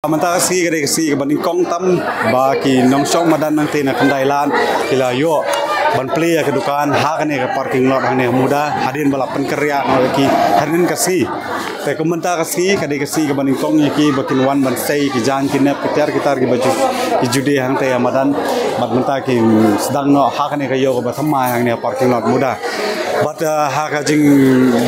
Manta si kadai si kabaning kong tam ba ki nong song madan nang tina kandai lan kila yo ban play ke dukaan ha kane ke parking lot hang ne muda hadin balapan kerja no ki harin kasi te kumanta kasi kadai kasi kabaning kong ki bakin wan ban sei ki jan ki ne pitar kitar ki baju ki jude hang te madan mat manta ki sedang no ha kane ke yo ba thamai hang ne parking lot muda but ha ka jing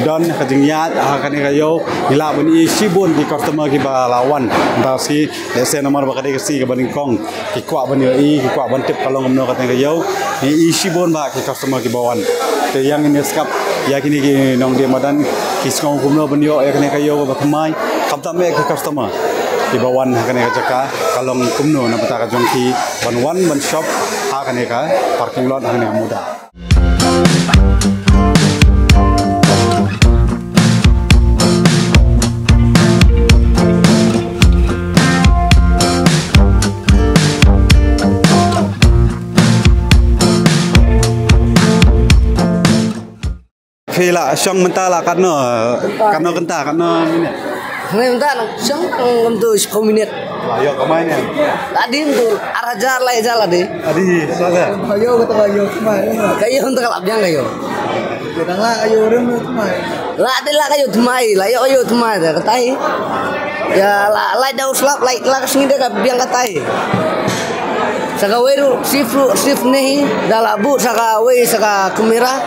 don ka jing yat ha kane ke yo ila ban i sibun ki customer ki ba lawan ta si lesen nomor bakade kasi kabaning kong ki kwa ban yo i ki kwa ban tip kalong amno ka teng yo i sibun ba ki customer ki bawan te yang ini skap ya kini ki nong dia madan ki skong kumno ban yo ya kane ke yo ba thamai kam ta me ki customer ki bawan ha kane ka jaka kalong kumno na pata ka jong ki ban wan ban shop ha kane ka parking lot hang ne muda Kila syong mentala karena kenta karena ini. Ngai mentala syong untuk 10 menit. Ayo kemain ya. Tadi untuk arah jalan deh. Tadi saja. Ayo kata ayo kemain. Kayo untuk kalabjang kayo. Kita lah ayo rem kemain. Lah ada lah kayo kemain. Lah ayo kemain katai. Ya lah daun selap lah kesini dia biang katai. Saka weru shift nih dalabu saka we saka kumira.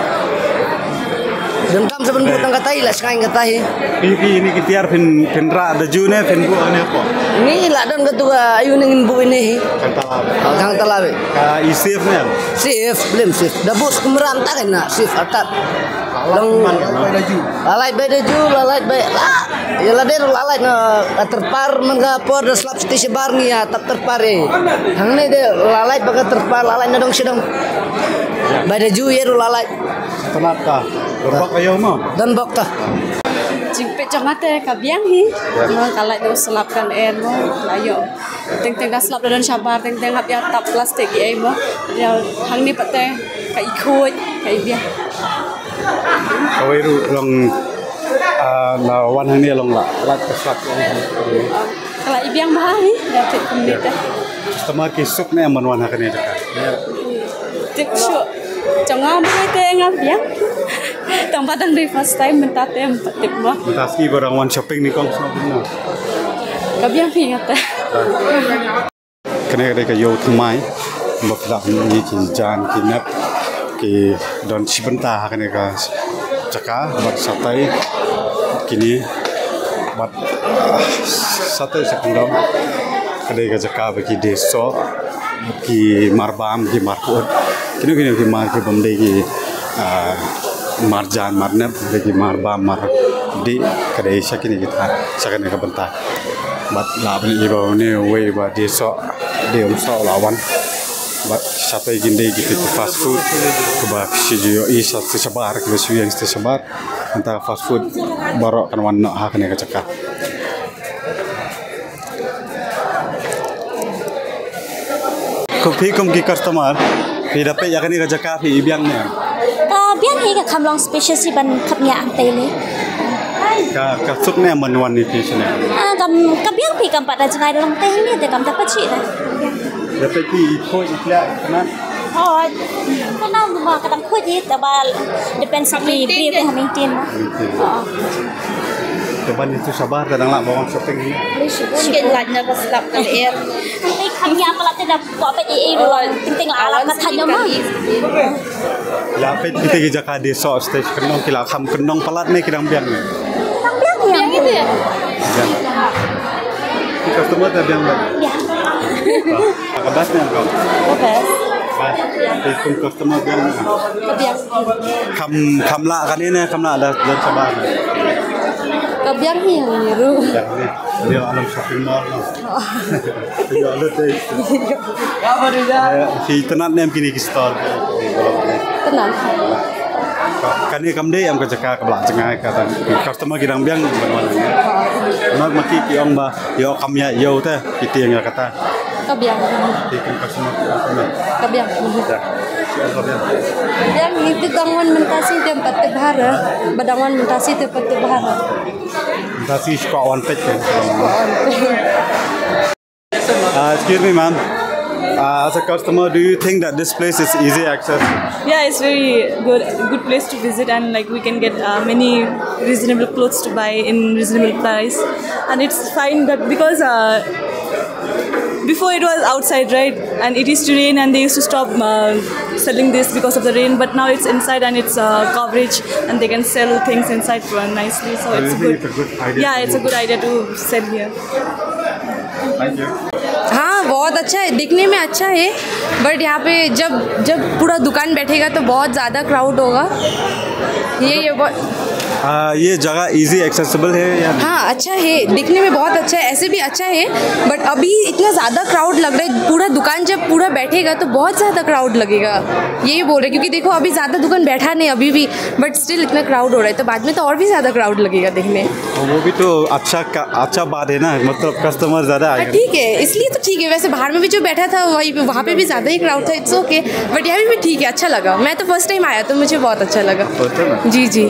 Dan kam sebenarnya tangga tahi lah sekarang katai. Ini kitiar penra ada june penbu ane apa? Ini lah dan ketua ayu nengin bu ini. Kang talawe. Isif nih. Sif, belum sif. Dabus kemeram tak kena sif atat. Lang lalai bedaju, lalai baik lah. Ya lah der lalai na terpar mengapor dan slap stisi bar ni ya tak terpar eh. Hang ni de lalai baga terpar lalai na dong sedang. Bedaju ya lalai. Kenapa? Berbak ayo mah. Dan bokta. Jingpe jangate kabiang hi. Kalau itu selapkan air mo, layo. Teng dah selap dan sabar, teng hap ya tap plastik ya mo. Ya hang ni pate kai ikut, kai biang. Kau itu long lawan hang ni long lat keslap. Kalau ibiang bahari, dapat kulit dah. Sama kisuk ni aman wan hang ni dekat. Tik syuk. Jangan berita ngap biang. Tempat yang first time minta tem tip mah. Minta ski barang one shopping ni kong semua benar. Kabiang pingat dah. Kena ada kayu thamai, bapak ni kinjan kinap ki don sebentar kena ka caka buat satai kini buat satai sekundang kena ka caka bagi deso ki marbam ki marput kini ki mar ki bamde ki marjan marnab bagi marbam mar di kena sakini kita sakini ka bentar buat lawan ibu ni way buat deso dia usah lawan buat sampai gini gitu fast food kebab sijio isa sebar ke yang sebar entah fast food baru kan warna hak ni kecekak kopi kom ki customer pi dapat ya kan ni kecekak pi ibiang ni biang ni ka kamlong special si ban kapnya antai ni ka sup ni menwan ni pi sini ka biang pi kam pada jangai dalam teh ni te kam dapat cik lah dapat pi ikut iklan kan oh kenal rumah kadang kuat je tabal depends si brief yang maintain Depan itu sabar kadang lah bawang shopping ni. Mungkin lainnya keselap kan air. Tapi kami apa lah tidak buat apa dulu. Penting alam katanya mah. Ya pet kita kerja desa stage kenong kila kham kenong pelat ni kirang biang ni. Biang itu ya. Customer dah biang dah. Biang. Kabas ni kau. Kabas. Itu customer biang. Biang. Kham la kan ini kham la ada sabar. Kabiang hi yang niru. Yang ni dia alam shopping mall. Dia ada tu. Apa dia? Si tenat ni kini ki store. Tenang. Kan ni kam deh am kerja ke belak cengai kata customer kirang biang mana. Nak maki ki ong ba yo kam ya yo teh kita yang kata. Kabiang. Kita customer. Kabiang. Kabiang. Yang itu gangguan mentasi dia empat bahara, badangan mentasi itu empat bahara. Dasi squat one page. Excuse me, ma'am. As a customer, do you think that this place is easy access? Yeah, it's very good place to visit, and like we can get many reasonable clothes to buy in reasonable price, and it's fine that because before it was outside, right, and it used to rain and they used to stop selling this because of the rain, but now it's inside and it's coverage and they can sell things inside nicely, so it's good. It's a good idea. Yeah, it's a good idea to sell here. Thank you. हाँ बहुत अच्छा है, दिखने में अच्छा है, बट यहाँ पे जब पूरा दुकान बैठेगा तो बहुत ज़्यादा क्राउड होगा। ये जगह इजी एक्सेसिबल है या? हाँ अच्छा है, दिखने में बहुत अच्छा है, ऐसे भी अच्छा है, बट अभी इतना ज़्यादा क्राउड लग रहा है। पूरा दुकान जब पूरा बैठेगा तो बहुत ज़्यादा क्राउड लगेगा, यही बोल रहे, क्योंकि देखो अभी ज़्यादा दुकान बैठा नहीं अभी भी, बट स्टिल इतना क्राउड हो रहा है, तो बाद में तो और भी ज़्यादा क्राउड लगेगा देखने। वो भी तो अच्छा बात है ना, मतलब कस्टमर ज़्यादा आएगा। ठीक है, इसलिए तो ठीक है। वैसे बाहर में भी जो बैठा था वहाँ पे भी ज़्यादा ही क्राउड था, इट्स ओके, बट यहाँ भी ठीक है, अच्छा लगा। मैं तो फर्स्ट टाइम आया तो मुझे बहुत अच्छा लगा। जी जी।